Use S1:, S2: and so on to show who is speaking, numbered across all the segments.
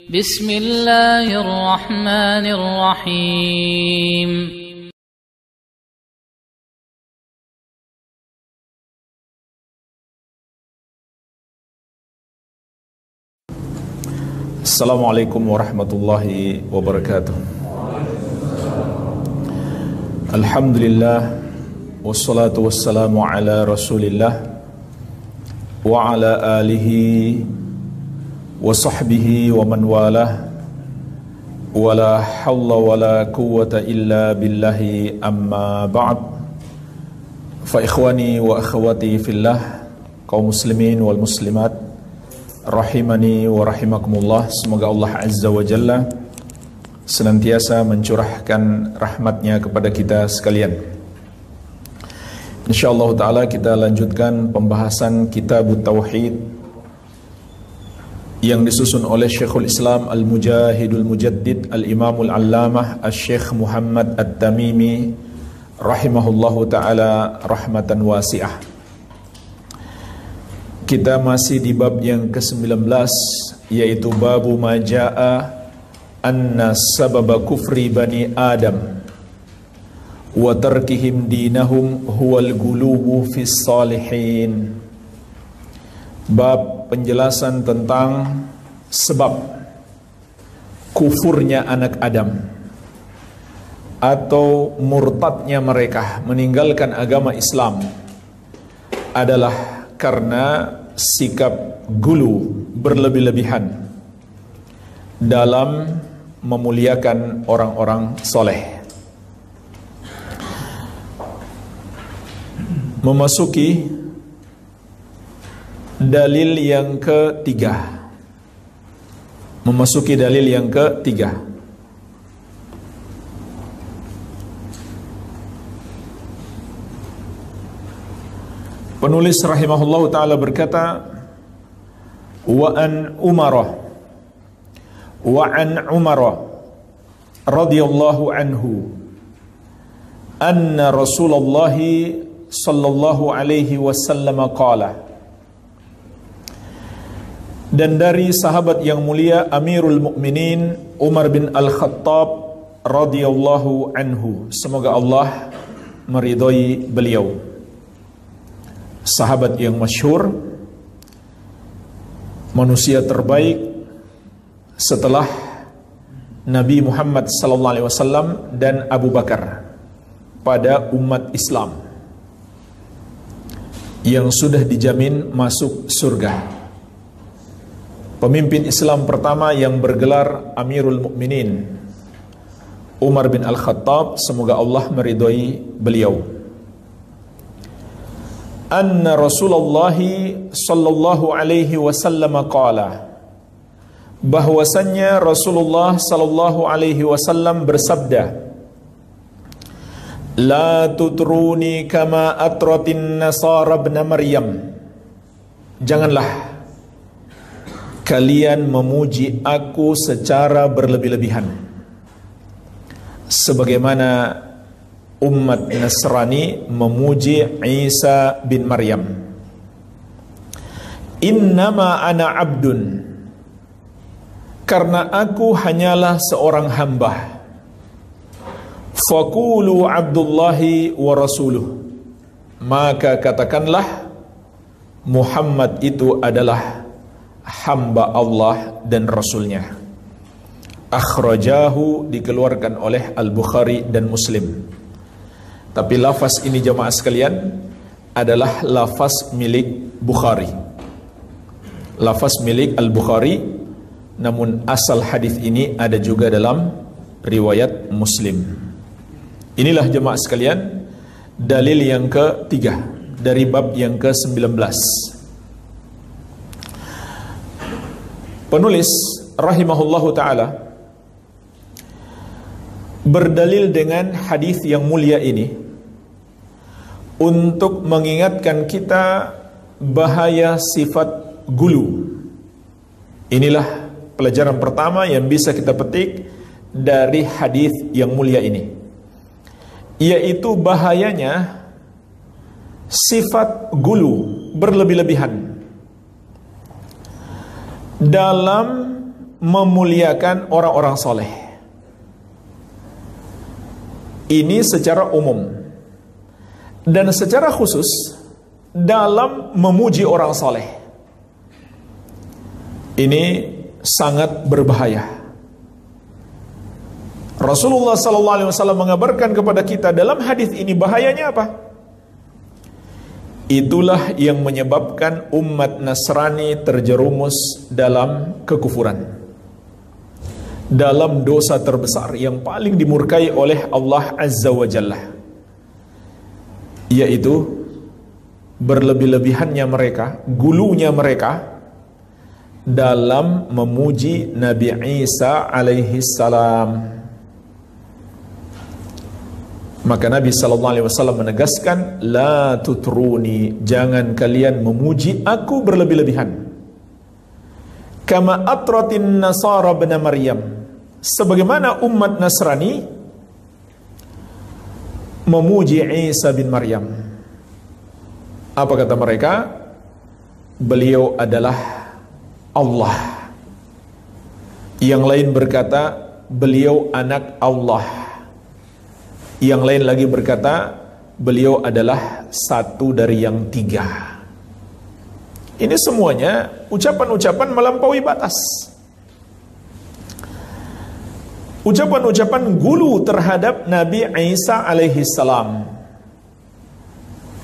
S1: بسم الله الرحمن الرحيم
S2: Assalamualaikum warahmatullahi wabarakatuh. Alhamdulillah, wassalatu wassalamu ala rasulillah wa ala alihi wa sahbihi wa man walah, wa la hawla wa la quwwata illa billahi, amma ba'd. Fa ikhwani wa akhwati fillah, kaum muslimin wal muslimat rahimani wa rahimakumullah. Semoga Allah Azza wa Jalla senantiasa mencurahkan rahmatnya kepada kita sekalian. InsyaAllah ta'ala kita lanjutkan pembahasan Kitabut Tauhid yang disusun oleh Syekhul Islam Al-Mujahidul Mujaddid Al-Imamul Allamah Al-Syekh Muhammad At-Tamimi rahimahullahu ta'ala rahmatan wasi'ah. Kita masih di bab yang ke-19, yaitu babu maja'a anna sababa kufri bani Adam wa tarkihim dinahum huwal guluwu fis salihin. Bab penjelasan tentang sebab kufurnya anak Adam atau murtadnya mereka, meninggalkan agama Islam, adalah karena sikap gulu, berlebih-lebihan dalam memuliakan orang-orang soleh. Memasuki dalil yang ketiga. Penulis rahimahullah ta'ala berkata, wa an Umar radhiyallahu anhu anna Rasulullah sallallahu alaihi wasallam qala. Dan dari sahabat yang mulia Amirul Mukminin Umar bin Al-Khattab radhiyallahu anhu, semoga Allah meridhai beliau, sahabat yang masyhur, manusia terbaik setelah Nabi Muhammad sallallahu alaihi wasallam dan Abu Bakar pada umat Islam, yang sudah dijamin masuk surga. Pemimpin Islam pertama yang bergelar Amirul Mukminin Umar bin Al-Khattab, semoga Allah meridhai beliau. Anna Rasulullah sallallahu alaihi wasallam qala, bahwasannya Rasulullah sallallahu alaihi wasallam bersabda, la tutruni kama atratin nasara ibn Maryam, janganlah kalian memuji aku secara berlebih-lebihan sebagaimana umat Nasrani memuji Isa bin Maryam. Innama ana abdun, karena aku hanyalah seorang hamba. Faqulu abdullahi wa rasuluh, maka katakanlah Muhammad itu adalah hamba Allah dan Rasulnya. Akhrajahu, dikeluarkan oleh Al-Bukhari dan Muslim. Tapi lafaz ini jamaah sekalian adalah lafaz milik Bukhari, lafaz milik Al-Bukhari, namun asal hadis ini ada juga dalam riwayat Muslim. Inilah jemaah sekalian dalil yang ketiga dari bab yang ke-19. Penulis rahimahullahu ta'ala berdalil dengan hadis yang mulia ini untuk mengingatkan kita bahaya sifat gulu. Inilah pelajaran pertama yang bisa kita petik dari hadis yang mulia ini, yaitu bahayanya sifat gulu, berlebih-lebihan dalam memuliakan orang-orang soleh. Ini secara umum. Dan secara khusus dalam memuji orang soleh. Ini sangat berbahaya. Rasulullah SAW mengabarkan kepada kita dalam hadis ini bahayanya apa? Itulah yang menyebabkan umat Nasrani terjerumus dalam kekufuran, dalam dosa terbesar yang paling dimurkai oleh Allah Azza wa Jalla, yaitu berlebih-lebihannya mereka, gulunya mereka dalam memuji Nabi Isa alaihi salam. Maka Nabi SAW menegaskan, la tutruni, jangan kalian memuji aku berlebih-lebihan. Kama atratin nasara bin Maryam, sebagaimana umat Nasrani memuji Isa bin Maryam. Apa kata mereka? Beliau adalah Allah. Yang lain berkata, beliau anak Allah. Yang lain lagi berkata, beliau adalah satu dari yang tiga. Ini semuanya ucapan-ucapan melampaui batas. Ucapan-ucapan gulu terhadap Nabi Isa alaihi salam.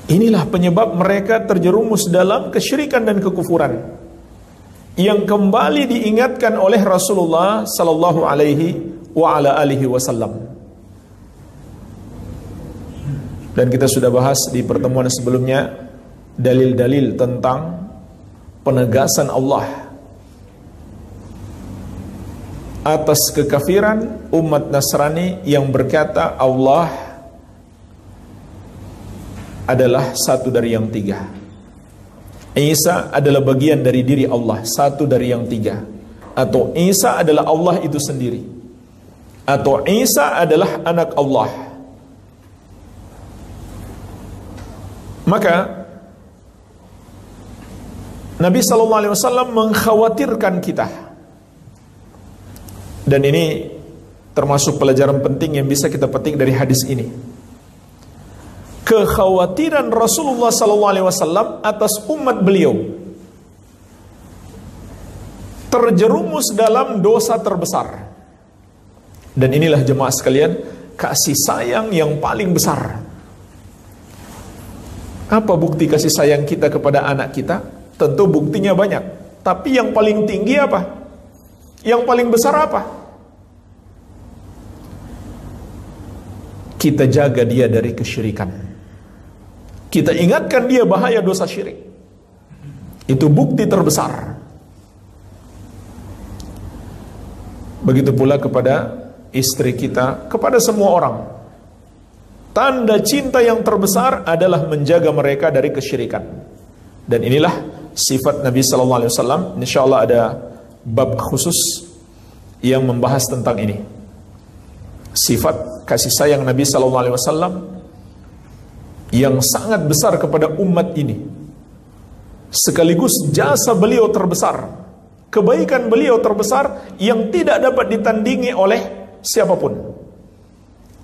S2: Inilah penyebab mereka terjerumus dalam kesyirikan dan kekufuran, yang kembali diingatkan oleh Rasulullah sallallahu alaihi wasallam. Dan kita sudah bahas di pertemuan sebelumnya dalil-dalil tentang penegasan Allah atas kekafiran umat Nasrani yang berkata Allah adalah satu dari yang tiga. Isa adalah bagian dari diri Allah, satu dari yang tiga. Atau Isa adalah Allah itu sendiri. Atau Isa adalah anak Allah. Maka Nabi SAW mengkhawatirkan kita. Dan ini termasuk pelajaran penting yang bisa kita petik dari hadis ini. Kekhawatiran Rasulullah SAW atas umat beliau terjerumus dalam dosa terbesar. Dan inilah jemaah sekalian, kasih sayang yang paling besar. Apa bukti kasih sayang kita kepada anak kita? Tentu buktinya banyak. Tapi yang paling tinggi apa? Yang paling besar apa? Kita jaga dia dari kesyirikan. Kita ingatkan dia bahaya dosa syirik. Itu bukti terbesar. Begitu pula kepada istri kita, kepada semua orang. Tanda cinta yang terbesar adalah menjaga mereka dari kesyirikan. Dan inilah sifat Nabi SAW. InsyaAllah ada bab khusus yang membahas tentang ini. Sifat kasih sayang Nabi SAW yang sangat besar kepada umat ini. Sekaligus jasa beliau terbesar, kebaikan beliau terbesar yang tidak dapat ditandingi oleh siapapun.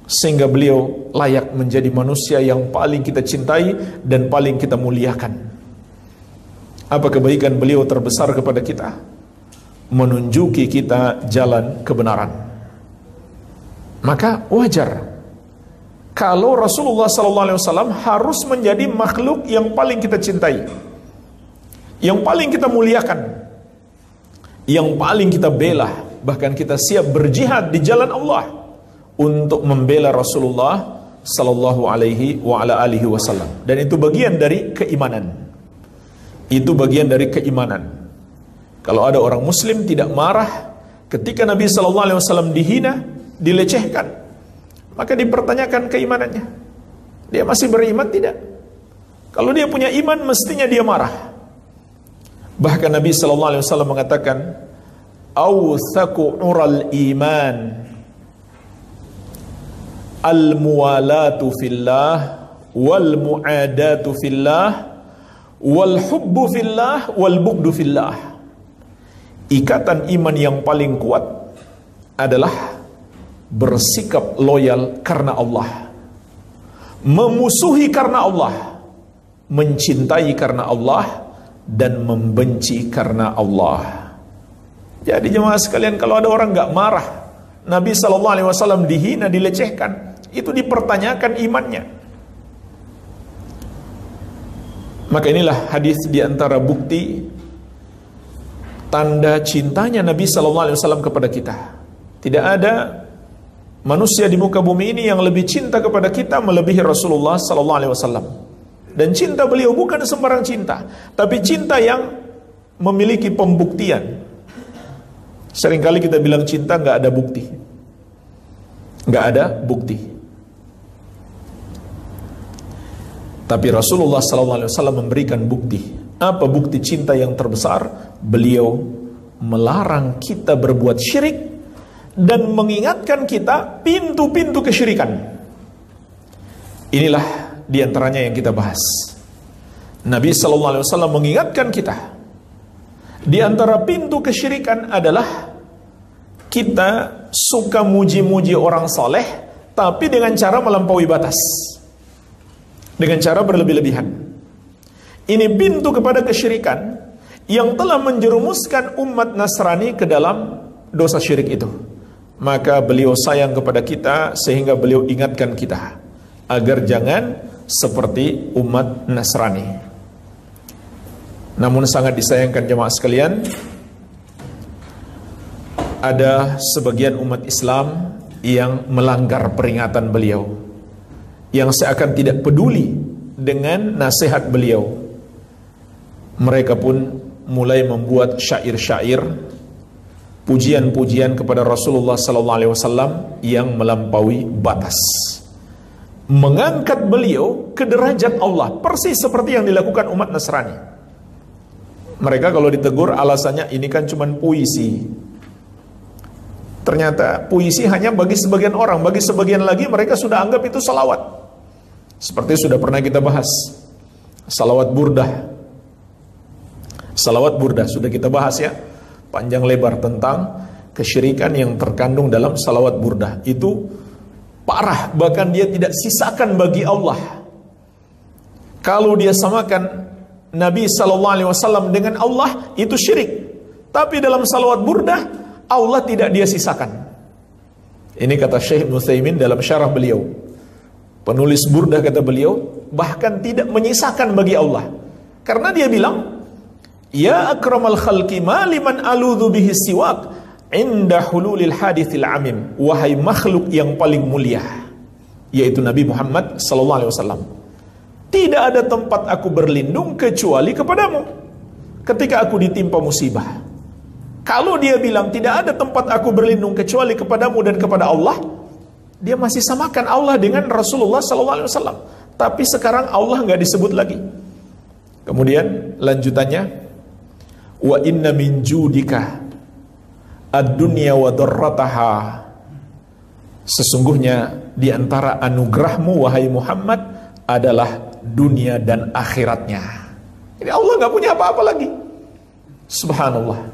S2: Sehingga beliau layak menjadi manusia yang paling kita cintai dan paling kita muliakan. Apa kebaikan beliau terbesar kepada kita? Menunjuki kita jalan kebenaran. Maka wajar kalau Rasulullah SAW harus menjadi makhluk yang paling kita cintai, yang paling kita muliakan, yang paling kita bela. Bahkan kita siap berjihad di jalan Allah untuk membela Rasulullah sallallahu alaihi wasallam. Dan itu bagian dari keimanan. Itu bagian dari keimanan. Kalau ada orang muslim tidak marah ketika Nabi sallallahu alaihi wasallam dihina, dilecehkan, maka dipertanyakan keimanannya. Dia masih beriman tidak? Kalau dia punya iman, mestinya dia marah. Bahkan Nabi sallallahu alaihi wasallam mengatakan, "Awthaku ural iman al-muwalatu fillah wal mu'adatu fillah wal hubbu fillah wal bughdu fillah." ikatan iman yang paling kuat adalah bersikap loyal karena Allah, memusuhi karena Allah, mencintai karena Allah, dan membenci karena Allah. Jadi jemaah sekalian, kalau ada orang nggak marah, Nabi SAW dihina, dilecehkan, itu dipertanyakan imannya. Maka inilah hadis diantara bukti tanda cintanya Nabi SAW kepada kita. Tidak ada manusia di muka bumi ini yang lebih cinta kepada kita melebihi Rasulullah SAW. Dan cinta beliau bukan sembarang cinta, tapi cinta yang memiliki pembuktian. Seringkali kita bilang cinta nggak ada bukti, nggak ada bukti. Tapi Rasulullah SAW memberikan bukti. Apa bukti cinta yang terbesar? Beliau melarang kita berbuat syirik dan mengingatkan kita pintu-pintu kesyirikan. Inilah diantaranya yang kita bahas. Nabi SAW mengingatkan kita, di antara pintu kesyirikan adalah kita suka muji-muji orang soleh, tapi dengan cara melampaui batas, dengan cara berlebih-lebihan. Ini pintu kepada kesyirikan yang telah menjerumuskan umat Nasrani ke dalam dosa syirik itu. Maka beliau sayang kepada kita sehingga beliau ingatkan kita agar jangan seperti umat Nasrani. Namun sangat disayangkan jemaah sekalian, ada sebagian umat Islam yang melanggar peringatan beliau, yang seakan tidak peduli dengan nasihat beliau. Mereka pun mulai membuat syair-syair, pujian-pujian kepada Rasulullah SAW yang melampaui batas, mengangkat beliau ke derajat Allah, persis seperti yang dilakukan umat Nasrani. Mereka kalau ditegur alasannya ini kan cuma puisi. Ternyata puisi hanya bagi sebagian orang, bagi sebagian lagi mereka sudah anggap itu salawat. Seperti sudah pernah kita bahas, salawat burdah. Salawat burdah sudah kita bahas ya, panjang lebar tentang kesyirikan yang terkandung dalam salawat burdah. Itu parah, bahkan dia tidak sisakan bagi Allah. Kalau dia samakan Nabi SAW dengan Allah, itu syirik. Tapi dalam salawat burdah, Allah tidak dia sisakan. Ini kata Syekh Ibnu Utsaimin dalam syarah beliau. Penulis burdah kata beliau, bahkan tidak menyisakan bagi Allah. Karena dia bilang, ya akramal khalqi ma liman aludhu bihi siwak inda hululil hadithil amim. Wahai makhluk yang paling mulia, yaitu Nabi Muhammad SAW, tidak ada tempat aku berlindung kecuali kepadamu ketika aku ditimpa musibah. Kalau dia bilang tidak ada tempat aku berlindung kecuali kepadamu dan kepada Allah, dia masih samakan Allah dengan Rasulullah SAW. Tapi sekarang Allah nggak disebut lagi. Kemudian lanjutannya, wa inna min judika ad-dunya wa darrataha. Sesungguhnya di antara anugerahmu wahai Muhammad adalah dunia dan akhiratnya. Jadi Allah nggak punya apa-apa lagi. Subhanallah.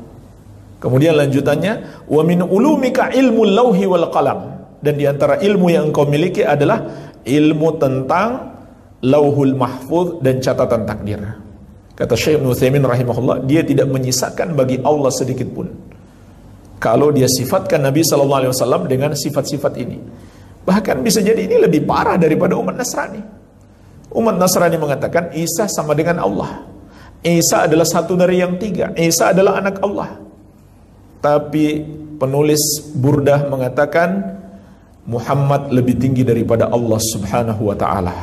S2: Kemudian lanjutannya, wa min ulumika ilmu lauhi wal qalam. Dan di antara ilmu yang engkau miliki adalah ilmu tentang lauhul mahfuz dan catatan takdir. Kata Syekh Ibnu Utsaimin rahimahullah, dia tidak menyisakan bagi Allah sedikit pun. Kalau dia sifatkan Nabi SAW dengan sifat-sifat ini, bahkan bisa jadi ini lebih parah daripada umat Nasrani. Umat Nasrani mengatakan Isa sama dengan Allah, Isa adalah satu dari yang tiga, Isa adalah anak Allah. Tapi penulis burdah mengatakan Muhammad lebih tinggi daripada Allah Subhanahu wa ta'ala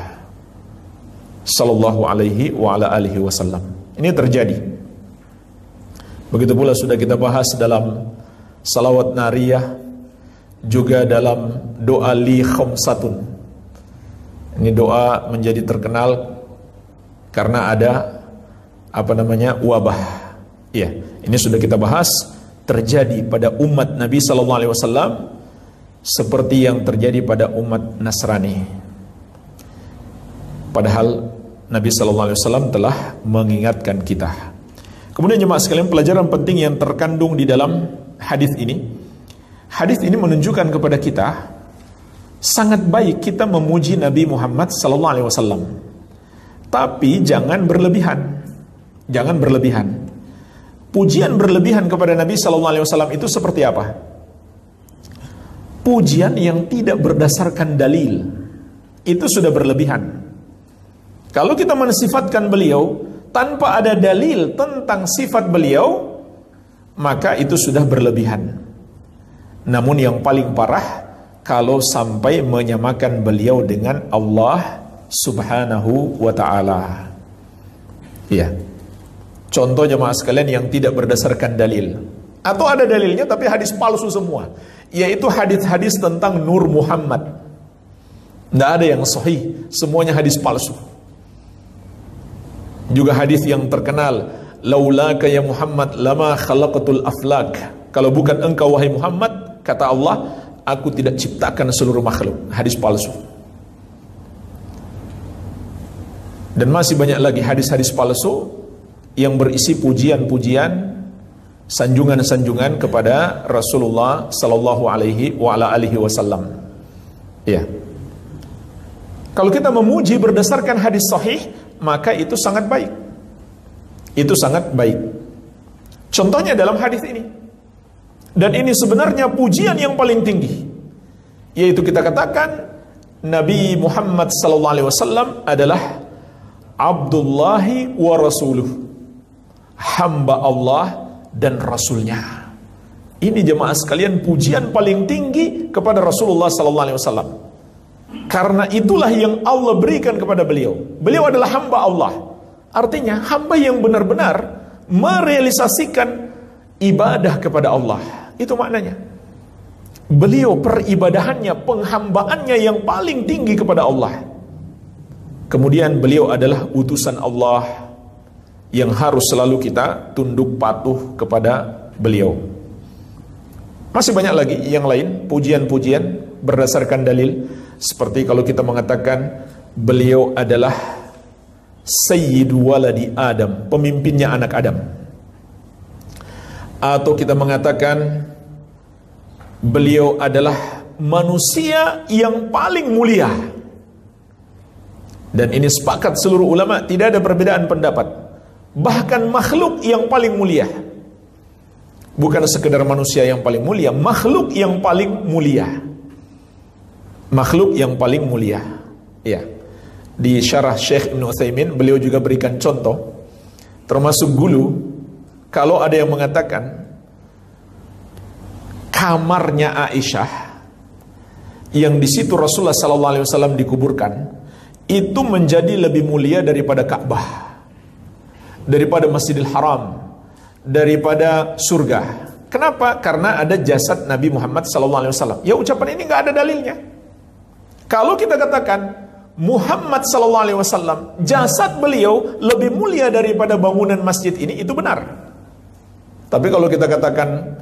S2: sallallahu alaihi wa ala alihi wasallam. Ini terjadi. Begitu pula sudah kita bahas dalam salawat nariyah, juga dalam doa li khamsatun. Ini doa menjadi terkenal karena ada wabah. Ya, ini sudah kita bahas, terjadi pada umat Nabi SAW seperti yang terjadi pada umat Nasrani. Padahal Nabi SAW telah mengingatkan kita, Kemudian jemaah sekalian, pelajaran penting yang terkandung di dalam hadis ini. Hadis ini menunjukkan kepada kita sangat baik kita memuji Nabi Muhammad sallallahu alaihi wasallam. Tapi jangan berlebihan. Jangan berlebihan. Pujian berlebihan kepada Nabi sallallahu alaihi wasallam itu seperti apa? Pujian yang tidak berdasarkan dalil. Itu sudah berlebihan. Kalau kita mensifatkan beliau tanpa ada dalil tentang sifat beliau, maka itu sudah berlebihan. Namun yang paling parah kalau sampai menyamakan beliau dengan Allah Subhanahu wa ta'ala. Ya. Contoh jemaah sekalian yang tidak berdasarkan dalil. Atau ada dalilnya tapi hadis palsu semua. Yaitu hadis-hadis tentang Nur Muhammad. Tidak ada yang sahih, semuanya hadis palsu. Juga hadis yang terkenal, laulaka ya Muhammad lama khalaqatul aflak. Kalau bukan engkau wahai Muhammad, kata Allah, aku tidak ciptakan seluruh makhluk. Hadis palsu. Dan masih banyak lagi hadis-hadis palsu yang berisi pujian-pujian, sanjungan-sanjungan kepada Rasulullah sallallahu alaihi wasallam. Ya. Kalau kita memuji berdasarkan hadis sahih, maka itu sangat baik. Itu sangat baik. Contohnya dalam hadis ini. Dan ini sebenarnya pujian yang paling tinggi. Yaitu kita katakan Nabi Muhammad sallallahu alaihi wasallam adalah Abdullahi wa rasuluh. Hamba Allah dan Rasulnya. Ini jemaah sekalian pujian paling tinggi kepada Rasulullah sallallahu alaihi wasallam. Karena itulah yang Allah berikan kepada beliau. Beliau adalah hamba Allah. Artinya hamba yang benar-benar merealisasikan ibadah kepada Allah. Itu maknanya. Beliau peribadahannya, penghambaannya yang paling tinggi kepada Allah. Kemudian beliau adalah utusan Allah yang harus selalu kita tunduk patuh kepada beliau. Masih banyak lagi yang lain, pujian-pujian berdasarkan dalil. Seperti kalau kita mengatakan beliau adalah Sayyidu waladi Adam, pemimpinnya anak Adam. Atau kita mengatakan beliau adalah manusia yang paling mulia. Dan ini sepakat seluruh ulama, tidak ada perbedaan pendapat. Bahkan makhluk yang paling mulia. Bukan sekedar manusia yang paling mulia, makhluk yang paling mulia. Makhluk yang paling mulia. Ya. Di syarah Syekh Ibn Utsaimin beliau juga berikan contoh, termasuk dulu kalau ada yang mengatakan kamarnya Aisyah yang di situ Rasulullah sallallahu alaihi wasallam dikuburkan itu menjadi lebih mulia daripada Ka'bah, daripada Masjidil Haram, daripada surga. Kenapa? Karena ada jasad Nabi Muhammad sallallahu alaihi wasallam. Ya, ucapan ini nggak ada dalilnya. Kalau kita katakan Muhammad sallallahu alaihi wasallam, jasad beliau lebih mulia daripada bangunan masjid ini, itu benar. Tapi kalau kita katakan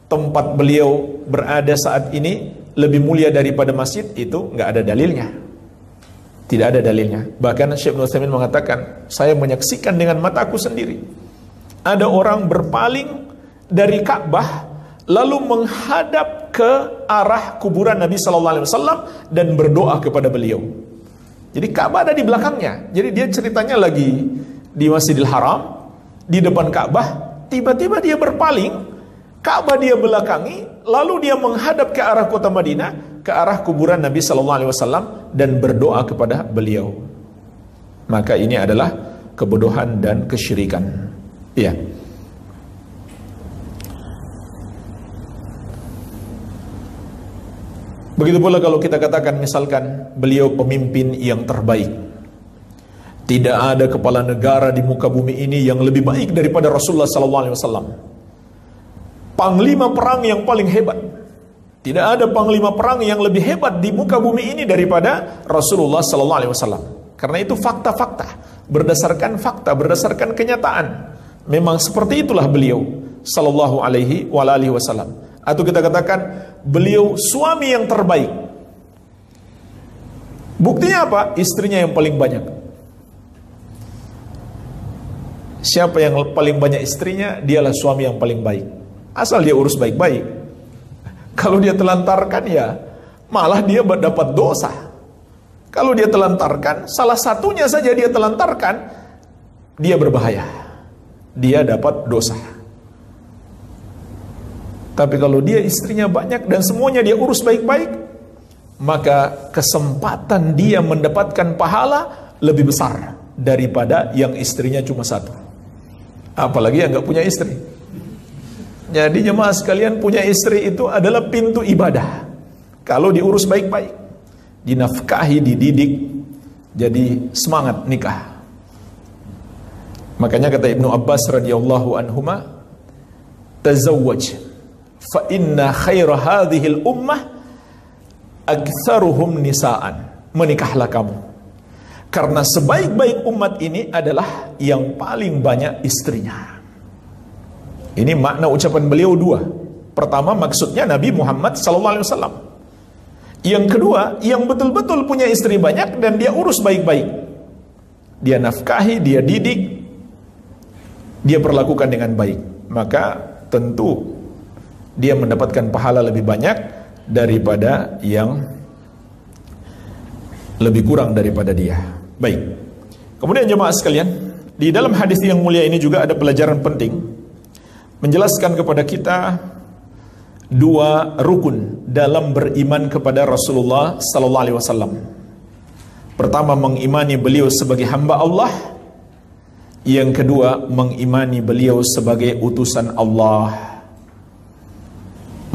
S2: tempat beliau berada saat ini lebih mulia daripada masjid, itu nggak ada dalilnya. Tidak ada dalilnya. Bahkan Syekh Ibnu Utsaimin mengatakan, saya menyaksikan dengan mataku sendiri. Ada orang berpaling dari Ka'bah lalu menghadap ke arah kuburan Nabi sallallahu alaihi wasallam dan berdoa kepada beliau. Jadi Ka'bah ada di belakangnya. Jadi dia ceritanya lagi di Masjidil Haram, di depan Ka'bah, tiba-tiba dia berpaling, Ka'bah dia belakangi, lalu dia menghadap ke arah kota Madinah, ke arah kuburan Nabi sallallahu alaihi wasallam dan berdoa kepada beliau. Maka ini adalah kebodohan dan kesyirikan. Iya. Begitu pula kalau kita katakan misalkan beliau pemimpin yang terbaik. Tidak ada kepala negara di muka bumi ini yang lebih baik daripada Rasulullah SAW. Panglima perang yang paling hebat. Tidak ada panglima perang yang lebih hebat di muka bumi ini daripada Rasulullah SAW. Karena itu fakta-fakta, berdasarkan fakta, berdasarkan kenyataan. Memang seperti itulah beliau Sallallahu alaihi wasallam. Atau kita katakan beliau suami yang terbaik. Buktinya apa? Istrinya yang paling banyak. Siapa yang paling banyak istrinya, dialah suami yang paling baik. Asal dia urus baik-baik. Kalau dia telantarkan, ya malah dia dapat dosa. Kalau dia telantarkan, salah satunya saja dia telantarkan, dia berbahaya. Dia dapat dosa. Tapi kalau dia istrinya banyak dan semuanya dia urus baik-baik, maka kesempatan dia mendapatkan pahala lebih besar daripada yang istrinya cuma satu. Apalagi yang gak punya istri. Jadi jemaah sekalian, punya istri itu adalah pintu ibadah. Kalau diurus baik-baik, dinafkahi, dididik, jadi semangat nikah. Makanya kata Ibnu Abbas radhiyallahu anhuma, tazawwaj fa inna khaira hadhil ummah aktsaruhum nisaan. Menikahlah kamu, karena sebaik-baik umat ini adalah yang paling banyak istrinya. Ini makna ucapan beliau dua. Pertama, maksudnya Nabi Muhammad SAW. Yang kedua, yang betul-betul punya istri banyak dan dia urus baik-baik. Dia nafkahi, dia didik, dia perlakukan dengan baik. Maka tentu dia mendapatkan pahala lebih banyak daripada yang lebih kurang daripada dia. Baik. Kemudian jemaah sekalian, di dalam hadis yang mulia ini juga ada pelajaran penting, menjelaskan kepada kita dua rukun dalam beriman kepada Rasulullah sallallahu alaihi wasallam. Pertama, mengimani beliau sebagai hamba Allah. Yang kedua, mengimani beliau sebagai utusan Allah.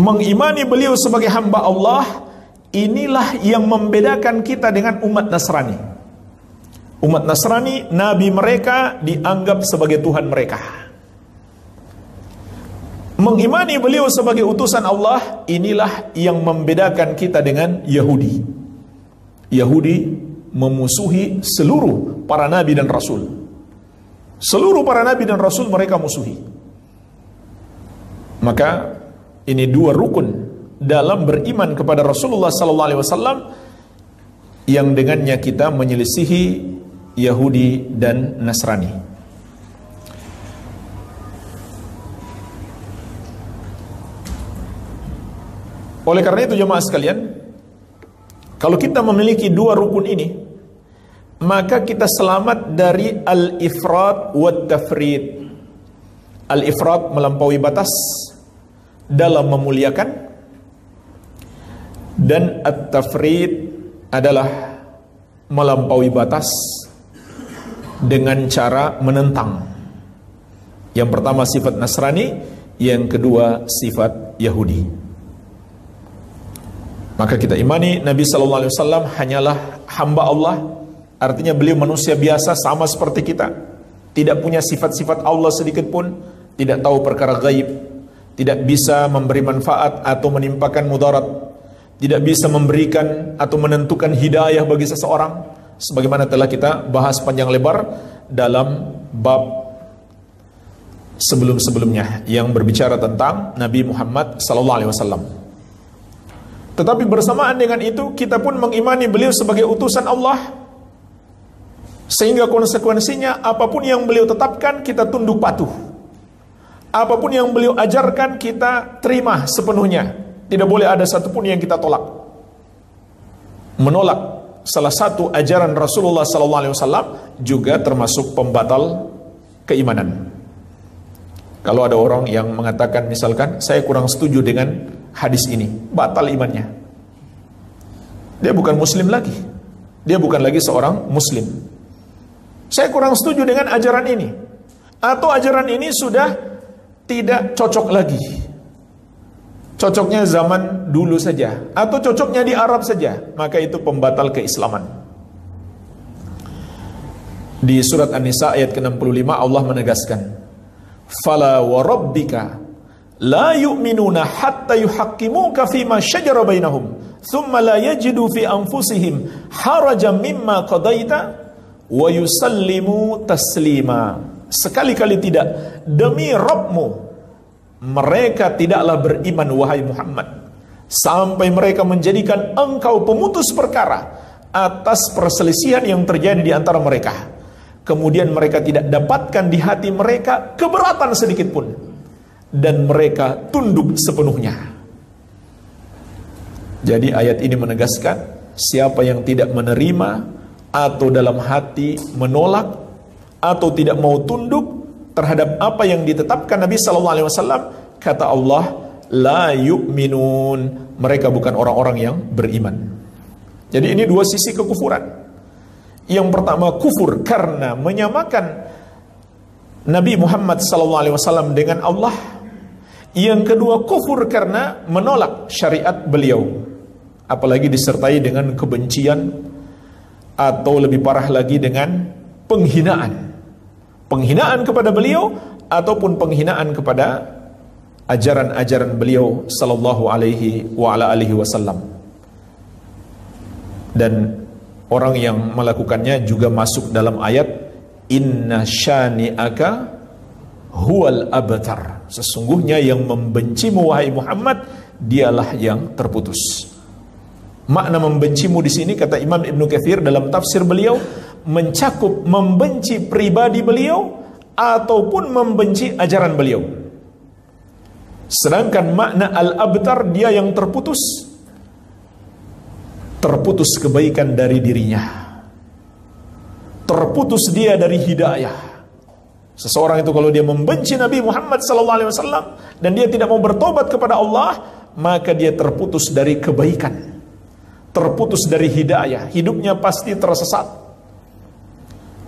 S2: Mengimani beliau sebagai hamba Allah, inilah yang membedakan kita dengan umat Nasrani. Umat Nasrani, nabi mereka dianggap sebagai Tuhan mereka. Mengimani beliau sebagai utusan Allah, inilah yang membedakan kita dengan Yahudi. Yahudi memusuhi seluruh para nabi dan rasul. Seluruh para nabi dan rasul mereka musuhi. Maka ini dua rukun dalam beriman kepada Rasulullah SAW yang dengannya kita menyelisihi Yahudi dan Nasrani. Oleh karena itu jemaah sekalian, kalau kita memiliki dua rukun ini, maka kita selamat dari al-ifrat wa tafrid. Al-ifrat melampaui batas dalam memuliakan, dan at-tafrid adalah melampaui batas dengan cara menentang. Yang pertama sifat Nasrani, yang kedua sifat Yahudi. Maka kita imani Nabi sallallahu alaihi wasallam hanyalah hamba Allah, artinya beliau manusia biasa sama seperti kita, tidak punya sifat-sifat Allah sedikit pun, tidak tahu perkara gaib, tidak bisa memberi manfaat atau menimpakan mudarat, tidak bisa memberikan atau menentukan hidayah bagi seseorang, sebagaimana telah kita bahas panjang lebar dalam bab sebelum-sebelumnya yang berbicara tentang Nabi Muhammad sallallahu alaihi wasallam. Tetapi bersamaan dengan itu, kita pun mengimani beliau sebagai utusan Allah, sehingga konsekuensinya apapun yang beliau tetapkan kita tunduk patuh, apapun yang beliau ajarkan kita terima sepenuhnya. Tidak boleh ada satupun yang kita tolak. Menolak salah satu ajaran Rasulullah SAW juga termasuk pembatal keimanan. Kalau ada orang yang mengatakan misalkan, saya kurang setuju dengan hadis ini, batal imannya. Dia bukan muslim lagi. Dia bukan lagi seorang muslim. Saya kurang setuju dengan ajaran ini, atau ajaran ini sudah tidak cocok lagi. Cocoknya zaman dulu saja, atau cocoknya di Arab saja, maka itu pembatal keislaman. Di surat An-Nisa ayat ke-65 Allah menegaskan, "Fala wa rabbika la yu'minuna hatta yuhaqqimuka fima syajara bainahum thumma la yajidu fi anfusihim harajan mimma qadaita wa yusallimu taslima." Sekali-kali tidak, demi Rabbmu mereka tidaklah beriman wahai Muhammad sampai mereka menjadikan engkau pemutus perkara atas perselisihan yang terjadi di antara mereka, kemudian mereka tidak dapatkan di hati mereka keberatan sedikit pun, dan mereka tunduk sepenuhnya. Jadi ayat ini menegaskan, siapa yang tidak menerima atau dalam hati menolak atau tidak mau tunduk terhadap apa yang ditetapkan Nabi SAW, kata Allah, la yu'minun, mereka bukan orang-orang yang beriman. Jadi ini dua sisi kekufuran. Yang pertama, kufur karena menyamakan Nabi Muhammad SAW dengan Allah. Yang kedua, kufur karena menolak syariat beliau, apalagi disertai dengan kebencian, atau lebih parah lagi dengan penghinaan kepada beliau, ataupun penghinaan kepada ajaran-ajaran beliau sallallahu alaihi wa ala alihi wasallam. Dan orang yang melakukannya juga masuk dalam ayat inna syani'aka huwal abtar, sesungguhnya yang membencimu wahai Muhammad dialah yang terputus. Makna membencimu di sini, kata Imam Ibnu Katsir dalam tafsir beliau, mencakup membenci pribadi beliau ataupun membenci ajaran beliau. Sedangkan makna al-abtar, dia yang terputus kebaikan dari dirinya, terputus dia dari hidayah. Seseorang itu kalau dia membenci Nabi Muhammad SAW dan dia tidak mau bertobat kepada Allah, maka dia terputus dari kebaikan, terputus dari hidayah, hidupnya pasti tersesat,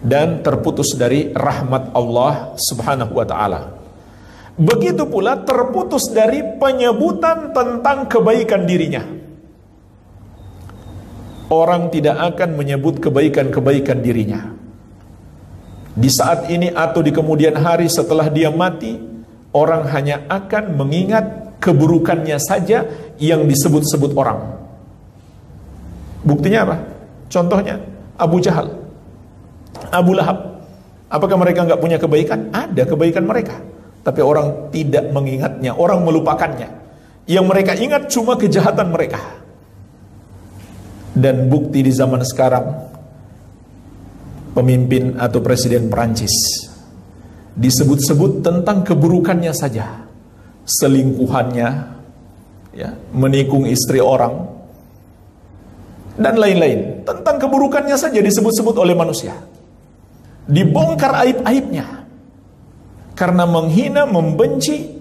S2: dan terputus dari rahmat Allah Subhanahu wa ta'ala. Begitu pula terputus dari penyebutan tentang kebaikan dirinya. Orang tidak akan menyebut kebaikan-kebaikan dirinya di saat ini atau di kemudian hari setelah dia mati. Orang hanya akan mengingat keburukannya saja yang disebut-sebut orang. Buktinya apa? Contohnya Abu Jahal, Abu Lahab. Apakah mereka nggak punya kebaikan? Ada kebaikan mereka, tapi orang tidak mengingatnya, orang melupakannya. Yang mereka ingat cuma kejahatan mereka. Dan bukti di zaman sekarang, pemimpin atau presiden Perancis disebut-sebut tentang keburukannya saja, selingkuhannya, ya, menikung istri orang, dan lain-lain. Tentang keburukannya saja disebut-sebut oleh manusia. Dibongkar aib-aibnya karena menghina, membenci,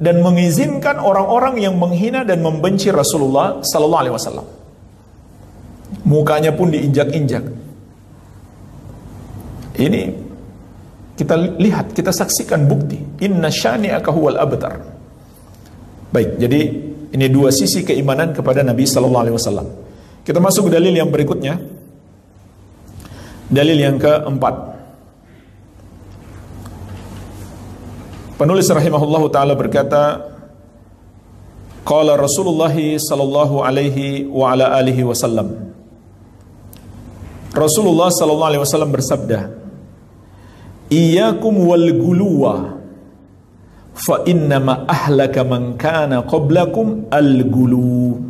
S2: dan mengizinkan orang-orang yang menghina dan membenci Rasulullah sallallahu alaihi wasallam. Mukanya pun diinjak-injak. Ini kita lihat, kita saksikan bukti. Inna syani'aka huwal abtar. Baik, jadi ini dua sisi keimanan kepada Nabi sallallahu alaihi wasallam. Kita masuk ke dalil yang berikutnya. Dalil yang keempat. Penulis rahimahullahu taala berkata, qala Rasulullah sallallahu alaihi wa ala alihi wasallam. Rasulullah sallallahu alaihi wasallam bersabda, "Iyyakum wal guluwa, fa innama ahlaka man kana qablakum al gulu."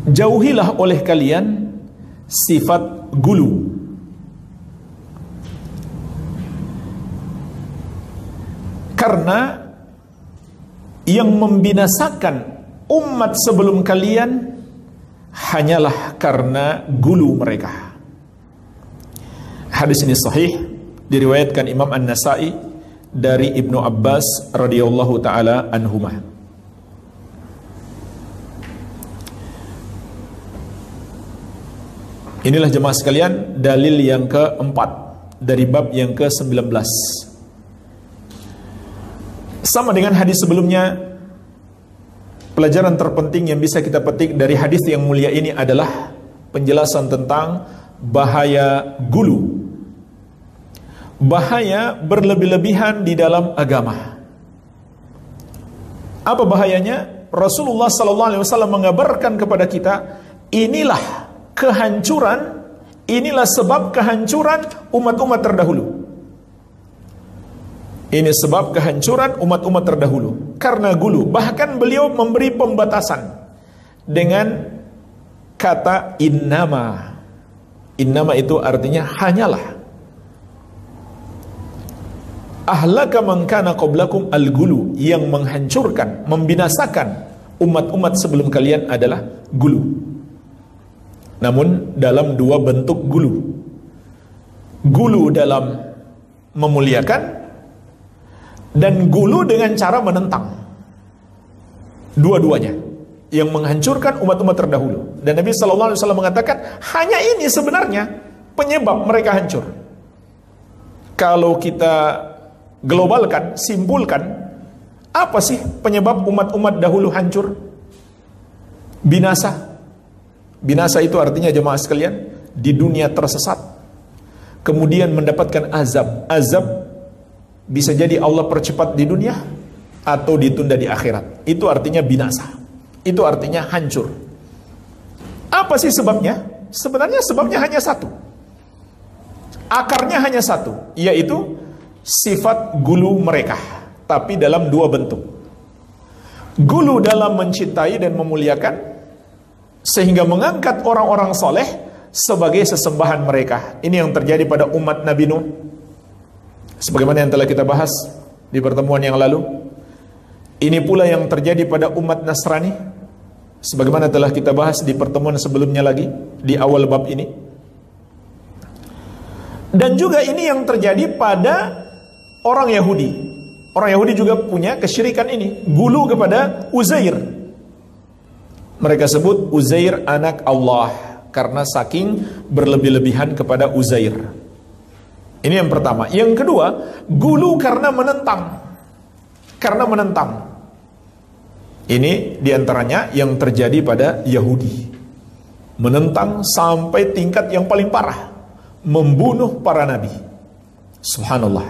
S2: Jauhilah oleh kalian sifat gulu. Karena yang membinasakan umat sebelum kalian hanyalah karena gulu mereka. Hadis ini sahih, diriwayatkan Imam An-Nasai dari Ibnu Abbas radhiyallahu taala anhumah. Inilah jemaah sekalian dalil yang keempat dari bab yang ke-19. Sama dengan hadis sebelumnya, pelajaran terpenting yang bisa kita petik dari hadis yang mulia ini adalah penjelasan tentang bahaya gulu, bahaya berlebih-lebihan di dalam agama. Apa bahayanya? Rasulullah sallallahu alaihi wasallam mengabarkan kepada kita, inilah kehancuran, inilah sebab kehancuran umat-umat terdahulu. Ini sebab kehancuran umat-umat terdahulu karena gulu. Bahkan beliau memberi pembatasan dengan kata innama. Innama itu artinya hanyalah. Ahlaka man kana qablakum al-gulu, yang menghancurkan, membinasakan umat-umat sebelum kalian adalah gulu. Namun dalam dua bentuk gulu. Gulu dalam memuliakan dan gulu dengan cara menentang. Dua-duanya yang menghancurkan umat-umat terdahulu. Dan Nabi SAW mengatakan hanya ini sebenarnya penyebab mereka hancur. Kalau kita globalkan, simpulkan, apa sih penyebab umat-umat dahulu hancur? Binasa. Binasa itu artinya jemaah sekalian, di dunia tersesat, kemudian mendapatkan azab. Azab bisa jadi Allah percepat di dunia atau ditunda di akhirat. Itu artinya binasa. Itu artinya hancur. Apa sih sebabnya? Sebenarnya sebabnya hanya satu. Akarnya hanya satu, yaitu sifat gulu mereka, tapi dalam dua bentuk. Gulu dalam mencintai dan memuliakan, sehingga mengangkat orang-orang soleh sebagai sesembahan mereka. Ini yang terjadi pada umat Nabi Nuh, sebagaimana yang telah kita bahas di pertemuan yang lalu. Ini pula yang terjadi pada umat Nasrani, sebagaimana telah kita bahas di pertemuan sebelumnya lagi, di awal bab ini. Dan juga ini yang terjadi pada orang Yahudi. Orang Yahudi juga punya kesyirikan ini, gulu kepada Uzair. Mereka sebut Uzair anak Allah karena saking berlebih-lebihan kepada Uzair. Ini yang pertama. Yang kedua, gulu karena menentang. Karena menentang. Ini diantaranya yang terjadi pada Yahudi. Menentang sampai tingkat yang paling parah, membunuh para nabi. Subhanallah.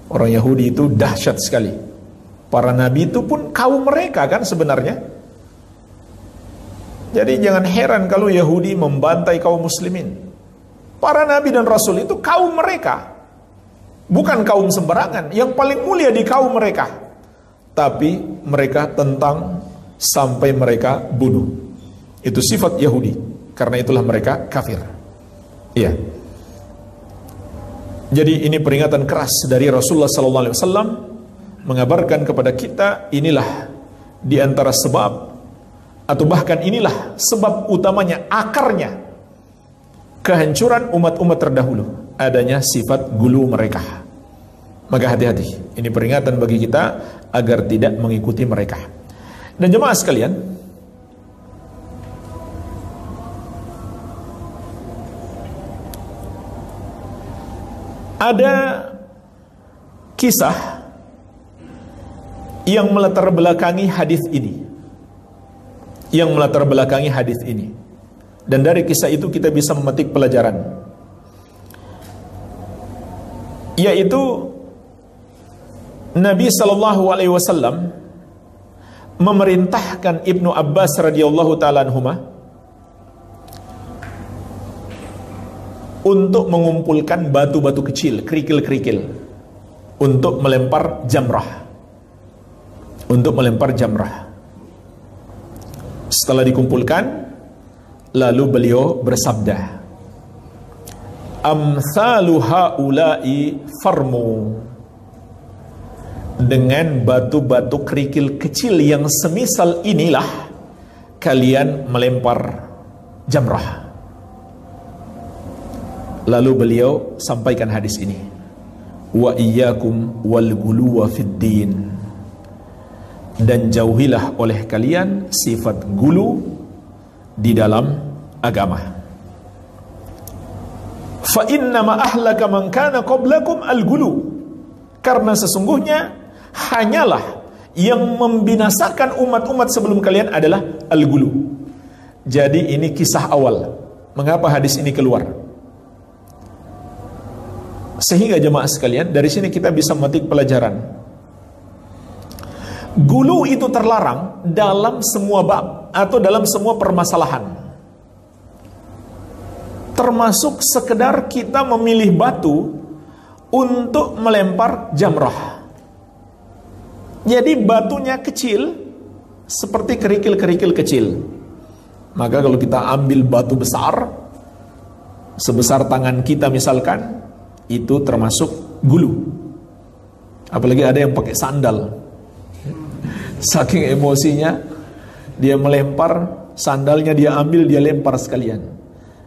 S2: Orang Yahudi itu dahsyat sekali. Para nabi itu pun kaum mereka kan sebenarnya. Jadi jangan heran kalau Yahudi membantai kaum muslimin. Para nabi dan rasul itu kaum mereka, bukan kaum sembarangan. Yang paling mulia di kaum mereka, tapi mereka tentang sampai mereka bunuh. Itu sifat Yahudi. Karena itulah mereka kafir. Iya. Jadi ini peringatan keras dari Rasulullah SAW mengabarkan kepada kita, inilah di antara sebab, atau bahkan inilah sebab utamanya, akarnya kehancuran umat-umat terdahulu, adanya sifat gulu mereka. Maka hati-hati, ini peringatan bagi kita agar tidak mengikuti mereka. Dan jemaah sekalian, ada kisah yang melatar belakangi hadis ini. Yang melatar belakangi hadis ini. Dan dari kisah itu kita bisa memetik pelajaran, yaitu Nabi SAW memerintahkan Ibnu Abbas radhiyallahu ta'ala anhuma untuk mengumpulkan batu-batu kecil, kerikil-kerikil, untuk melempar jamrah. Untuk melempar jamrah. Setelah dikumpulkan, lalu beliau bersabda, amsalu haula'i farmu. Dengan batu-batu kerikil kecil yang semisal inilah kalian melempar jamrah. Lalu beliau sampaikan hadis ini, wa iyyakum wal ghuluwa fid din. Dan jauhilah oleh kalian sifat gulu di dalam agama. Fa innama ahlaka man kana qablakum al-gulu. Karena sesungguhnya hanyalah yang membinasakan umat-umat sebelum kalian adalah al-gulu. Jadi ini kisah awal. Mengapa hadis ini keluar? Sehingga jemaah sekalian, dari sini kita bisa memetik pelajaran. Gulu itu terlarang dalam semua bab atau dalam semua permasalahan. Termasuk sekedar kita memilih batu untuk melempar jamrah. Jadi batunya kecil, seperti kerikil-kerikil kecil. Maka kalau kita ambil batu besar, sebesar tangan kita misalkan, itu termasuk gulu. Apalagi ada yang pakai sandal, saking emosinya dia melempar sandalnya, dia ambil, dia lempar sekalian.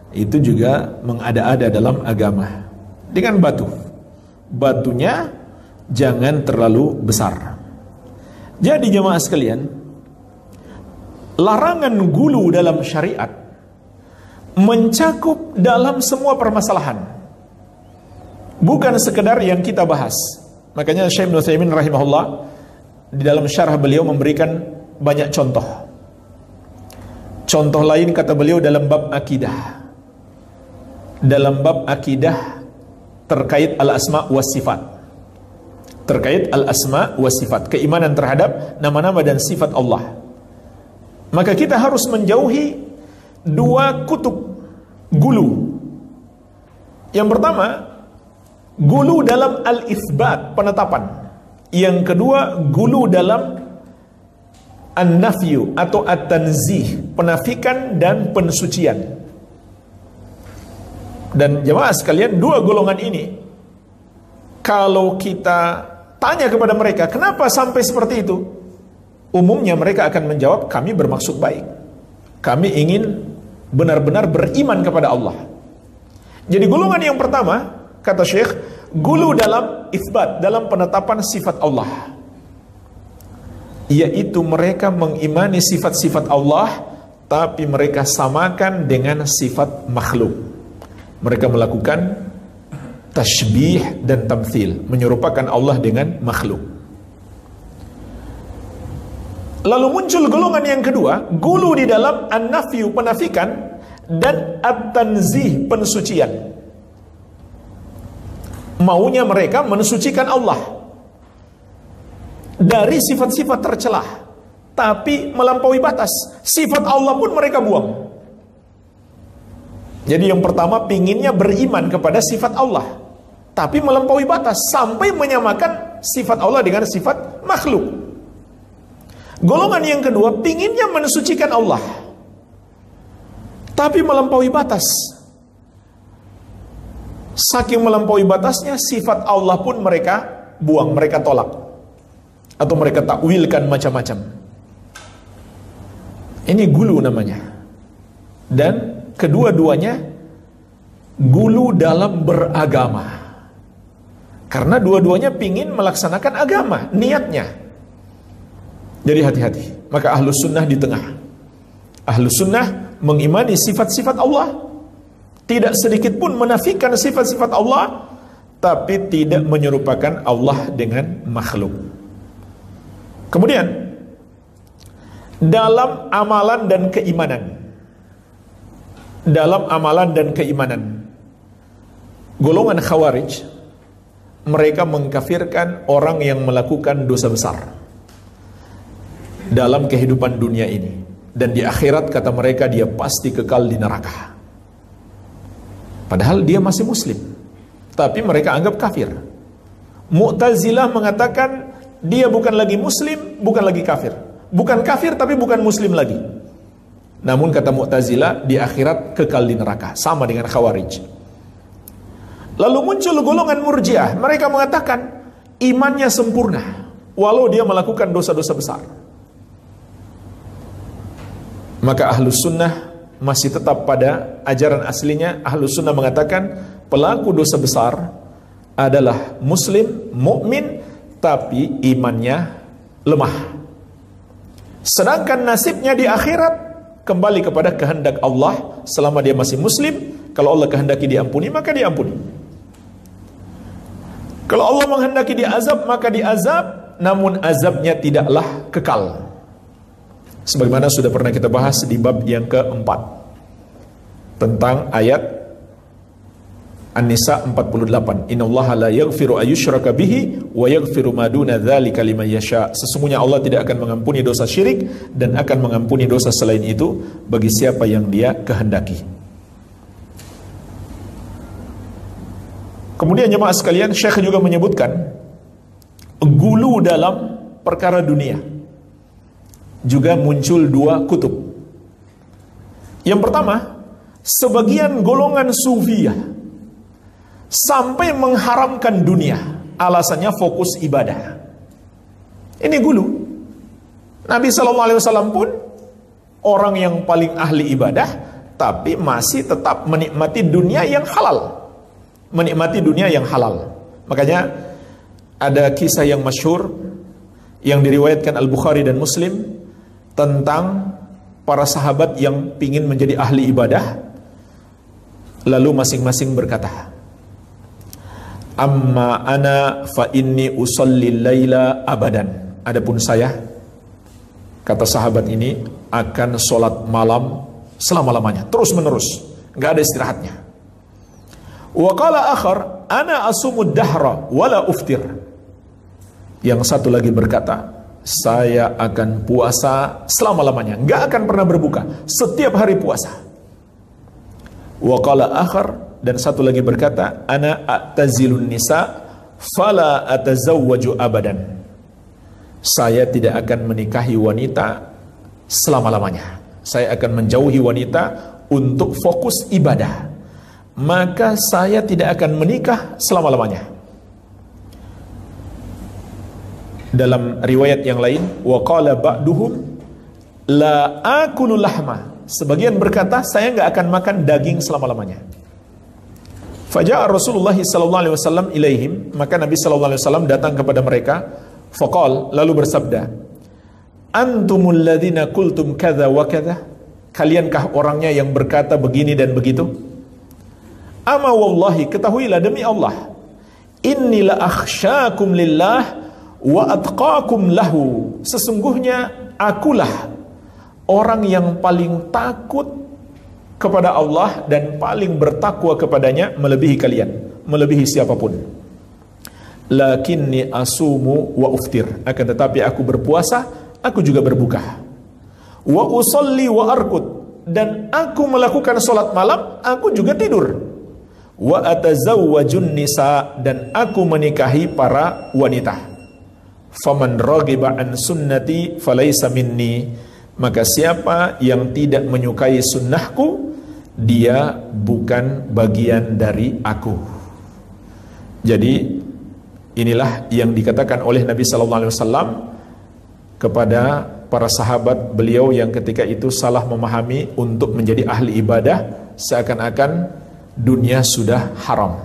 S2: Itu juga mengada-ada dalam agama. Dengan batunya jangan terlalu besar. Jadi jemaah sekalian, larangan gulu dalam syariat mencakup dalam semua permasalahan, bukan sekedar yang kita bahas. Makanya Syekh Ibnu Utsaimin rahimahullah di dalam syarah beliau memberikan banyak contoh. Contoh lain kata beliau dalam bab akidah. Dalam bab akidah terkait al-asma was sifat. Terkait al-asma was sifat, keimanan terhadap nama-nama dan sifat Allah. Maka kita harus menjauhi dua kutub gulu. Yang pertama, gulu dalam al-itsbat, penetapan. Yang kedua, gulu dalam an-nafyu atau at-tanzih, penafikan dan pensucian. Dan jemaah sekalian, dua golongan ini, kalau kita tanya kepada mereka, kenapa sampai seperti itu? Umumnya mereka akan menjawab, kami bermaksud baik. Kami ingin benar-benar beriman kepada Allah. Jadi golongan yang pertama, kata Syekh, gulu dalam itsbat, dalam penetapan sifat Allah, yaitu mereka mengimani sifat-sifat Allah, tapi mereka samakan dengan sifat makhluk. Mereka melakukan tashbih dan tamthil, menyerupakan Allah dengan makhluk. Lalu muncul golongan yang kedua, gulu di dalam an-nafyu, penafikan, dan at-tanzih, pensucian. Maunya mereka mensucikan Allah dari sifat-sifat tercelah, tapi melampaui batas. Sifat Allah pun mereka buang. Jadi yang pertama pinginnya beriman kepada sifat Allah, tapi melampaui batas sampai menyamakan sifat Allah dengan sifat makhluk. Golongan yang kedua pinginnya mensucikan Allah, tapi melampaui batas. Saking melampaui batasnya, sifat Allah pun mereka buang, mereka tolak, atau mereka takwilkan macam-macam. Ini gulu namanya. Dan kedua-duanya gulu dalam beragama, karena dua-duanya pingin melaksanakan agama, niatnya. Jadi hati-hati. Maka ahlus sunnah di tengah. Ahlus sunnah mengimani sifat-sifat Allah, tidak sedikit pun menafikan sifat-sifat Allah, tapi tidak menyerupakan Allah dengan makhluk. Kemudian dalam amalan dan keimanan, golongan Khawarij, mereka mengkafirkan orang yang melakukan dosa besar dalam kehidupan dunia ini, dan di akhirat kata mereka dia pasti kekal di neraka. Padahal dia masih muslim, tapi mereka anggap kafir. Mu'tazilah mengatakan dia bukan lagi muslim, bukan lagi kafir. Bukan kafir tapi bukan muslim lagi. Namun kata Mu'tazilah di akhirat kekal di neraka, sama dengan Khawarij. Lalu muncul golongan Murji'ah, mereka mengatakan imannya sempurna walau dia melakukan dosa-dosa besar. Maka ahlus sunnah masih tetap pada ajaran aslinya. Ahlus sunnah mengatakan pelaku dosa besar adalah muslim, mukmin, tapi imannya lemah. Sedangkan nasibnya di akhirat kembali kepada kehendak Allah. Selama dia masih muslim, kalau Allah kehendaki diampuni, maka diampuni. Kalau Allah menghendaki diazab, maka diazab, namun azabnya tidaklah kekal. Sebagaimana sudah pernah kita bahas di bab yang keempat, tentang ayat An-Nisa 48. Innallaha la yaghfiru ayyushraka bihi wa yaghfiru ma duna dzalika liman yasha. Sesungguhnya Allah tidak akan mengampuni dosa syirik dan akan mengampuni dosa selain itu bagi siapa yang Dia kehendaki. Kemudian jemaah sekalian, Syekh juga menyebutkan gulu dalam perkara dunia. Juga muncul dua kutub. Yang pertama, sebagian golongan sufiyah sampai mengharamkan dunia, alasannya fokus ibadah. Ini gulu. Nabi SAW pun orang yang paling ahli ibadah, tapi masih tetap menikmati dunia yang halal. Menikmati dunia yang halal. Makanya ada kisah yang masyhur yang diriwayatkan Al-Bukhari dan Muslim tentang para sahabat yang pingin menjadi ahli ibadah. Lalu masing-masing berkata, amma ana fa inni usalli laila abadan. Adapun saya, kata sahabat ini, akan sholat malam selama-lamanya, terus menerus, nggak ada istirahatnya. Wa qala akhar ana asumud dahra wala uftir. Yang satu lagi berkata, saya akan puasa selama-lamanya, nggak akan pernah berbuka, setiap hari puasa. Wa qala akhar, dan satu lagi berkata, ana a'tazilun nisa fala atazawwaju abadan. Saya tidak akan menikahi wanita selama-lamanya. Saya akan menjauhi wanita untuk fokus ibadah. Maka saya tidak akan menikah selama-lamanya. Dalam riwayat yang lain, wa qala ba'duhum la akulu lahma. Sebagian berkata, saya nggak akan makan daging selama-lamanya. Faja'a Rasulullah sallallahu alaihi wasallam ilaihim, maka Nabi sallallahu alaihi wasallam datang kepada mereka. Faqal, lalu bersabda, antumul ladzina qultum kadza wa kadza. Kaliankah orangnya yang berkata begini dan begitu? Ama wallahi, ketahuilah demi Allah, inni la akhsyakum lillah wa atqakum lahu. Sesungguhnya akulah orang yang paling takut kepada Allah dan paling bertakwa kepadanya melebihi kalian, melebihi siapapun. Lakinni asumu wa uftir. Akan tetapi aku berpuasa, aku juga berbuka. Wa usalli wa arkud. Dan aku melakukan sholat malam, aku juga tidur. Wa atazawwajun nisa. Dan aku menikahi para wanita. Faman raghiba an sunnati falaysa minni. Maka siapa yang tidak menyukai sunnahku, dia bukan bagian dari aku. Jadi inilah yang dikatakan oleh Nabi sallallahu alaihi wasallam kepada para sahabat beliau yang ketika itu salah memahami untuk menjadi ahli ibadah, seakan-akan dunia sudah haram.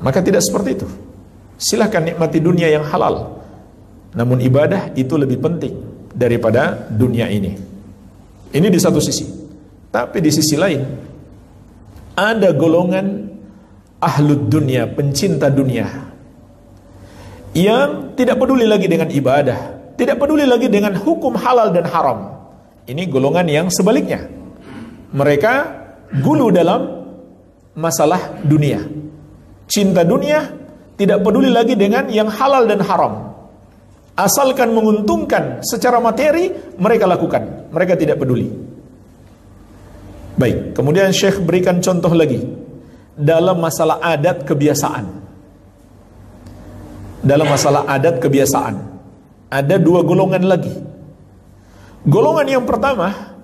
S2: Maka tidak seperti itu. Silahkan nikmati dunia yang halal, namun ibadah itu lebih penting daripada dunia ini. Ini di satu sisi. Tapi di sisi lain, ada golongan ahlud dunia, pencinta dunia, yang tidak peduli lagi dengan ibadah, tidak peduli lagi dengan hukum halal dan haram. Ini golongan yang sebaliknya. Mereka gulu dalam masalah dunia. Cinta dunia, tidak peduli lagi dengan yang halal dan haram. Asalkan menguntungkan secara materi, mereka lakukan. Mereka tidak peduli. Baik, kemudian Syekh berikan contoh lagi. Dalam masalah adat kebiasaan. Dalam masalah adat kebiasaan, ada dua golongan lagi. Golongan yang pertama,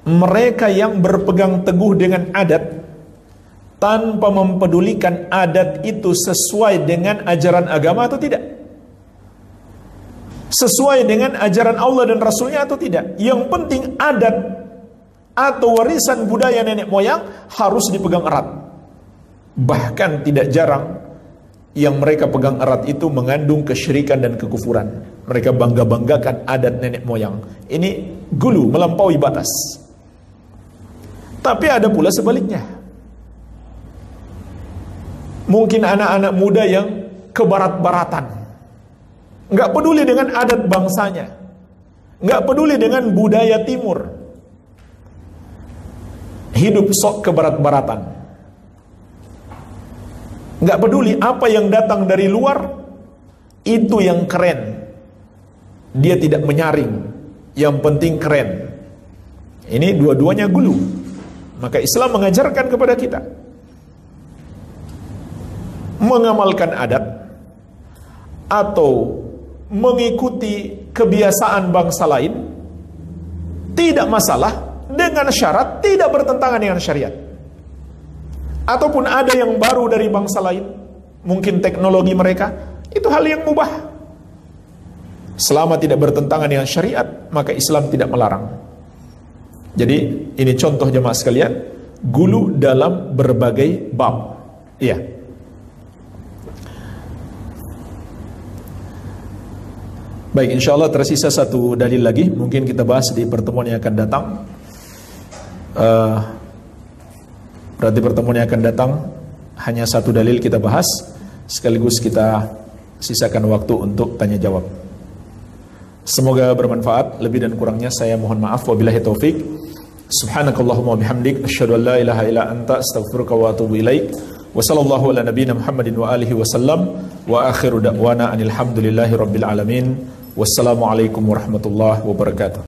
S2: mereka yang berpegang teguh dengan adat tanpa mempedulikan adat itu sesuai dengan ajaran agama atau tidak, sesuai dengan ajaran Allah dan Rasulnya atau tidak. Yang penting adat atau warisan budaya nenek moyang harus dipegang erat. Bahkan tidak jarang yang mereka pegang erat itu mengandung kesyirikan dan kekufuran. Mereka bangga-banggakan adat nenek moyang. Ini gulu, melampaui batas. Tapi ada pula sebaliknya. Mungkin anak-anak muda yang kebarat-baratan, nggak peduli dengan adat bangsanya, nggak peduli dengan budaya timur, hidup sok kebarat-baratan. Nggak peduli apa yang datang dari luar, itu yang keren. Dia tidak menyaring, yang penting keren. Ini dua-duanya gulu. Maka Islam mengajarkan kepada kita mengamalkan adat atau mengikuti kebiasaan bangsa lain tidak masalah, dengan syarat tidak bertentangan dengan syariat. Ataupun ada yang baru dari bangsa lain, mungkin teknologi mereka, itu hal yang mubah. Selama tidak bertentangan dengan syariat, maka Islam tidak melarang. Jadi ini contoh jemaah sekalian, gulu dalam berbagai bab. Iya. Baik, insya Allah tersisa satu dalil lagi, mungkin kita bahas di pertemuan yang akan datang. Berarti pertemuan yang akan datang hanya satu dalil kita bahas, sekaligus kita sisakan waktu untuk tanya jawab. Semoga bermanfaat. Lebih dan kurangnya saya mohon maaf. Wabillahi taufik. Subhanakallahumma bihamdik, asyhadu an la ilaha illa anta, astaghfiruka wa atubu ilaik. Wa sallallahu ala nabiyyina Muhammadin wa alihi wasallam. Wa akhiru da'wana anil hamdulillahi rabbil alamin. Wassalamualaikum warahmatullahi wabarakatuh.